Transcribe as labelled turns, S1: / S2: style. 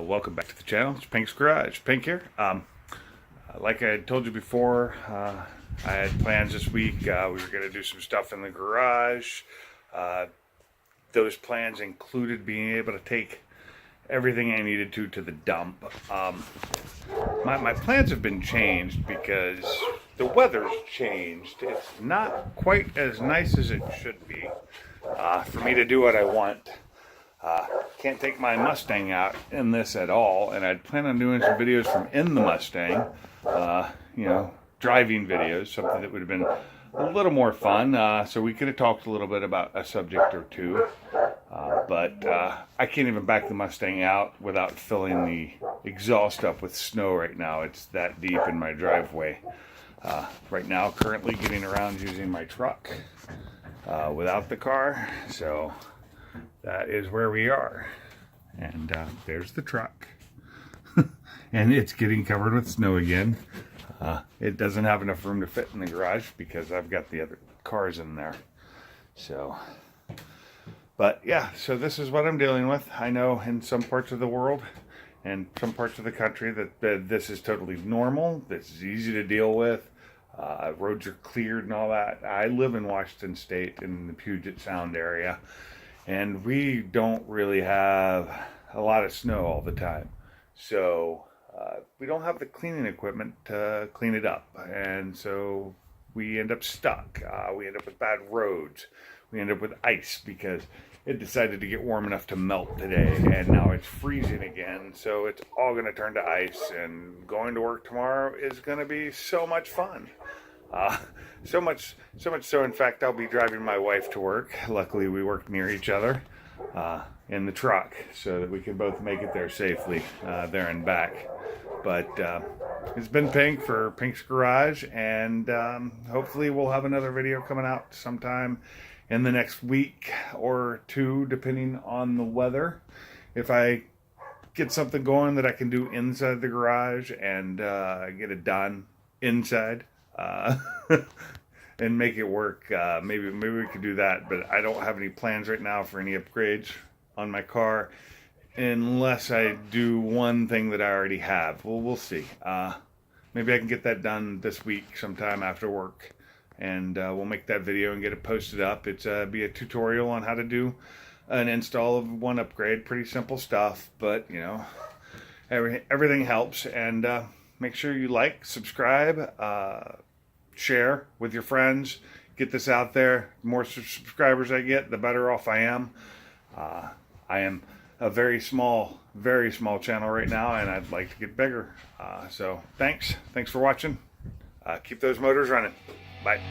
S1: Welcome back to the channel. It's Pink's Garage. Pink here. Like I told you before, I had plans this week. We were going to do some stuff in the garage. Those plans included being able to take everything I needed to the dump. My plans have been changed because the weather's changed. It's not quite as nice as it should be for me to do what I want. Can't take my Mustang out in this at all, and I'd plan on doing some videos from in the Mustang, you know, driving videos, something that would have been a little more fun, so we could have talked a little bit about a subject or two, but I can't even back the Mustang out without filling the exhaust up with snow right now. It's that deep in my driveway. Right now, currently getting around using my truck without the car, so that is where we are. And there's the truck. And it's getting covered with snow again. It doesn't have enough room to fit in the garage because I've got the other cars in there. So, but yeah, so this is what I'm dealing with. I know in some parts of the world and some parts of the country that this is totally normal. This is easy to deal with. Roads are cleared and all that. I live in Washington State in the Puget Sound area, and we don't really have a lot of snow all the time. So we don't have the cleaning equipment to clean it up. And so we end up stuck. We end up with bad roads. We end up with ice because it decided to get warm enough to melt today. And now it's freezing again. So it's all going to turn to ice. And going to work tomorrow is going to be so much fun. So much so, in fact, I'll be driving my wife to work. Luckily, we work near each other in the truck so that we can both make it there safely, there and back. But it's been Pink for Pink's Garage, and hopefully we'll have another video coming out sometime in the next week or two, depending on the weather. If I get something going that I can do inside the garage and get it done inside, and make it work. Maybe we could do that, but I don't have any plans right now for any upgrades on my car unless I do one thing that I already have. Well, we'll see. Maybe I can get that done this week sometime after work, and we'll make that video and get it posted up. It's be a tutorial on how to do an install of one upgrade. Pretty simple stuff, but you know, everything helps. And make sure you like, subscribe, share with your friends. Get this out there. The more subscribers I get, the better off I am. I am a very small channel right now, and I'd like to get bigger. So thanks for watching. Keep those motors running. Bye.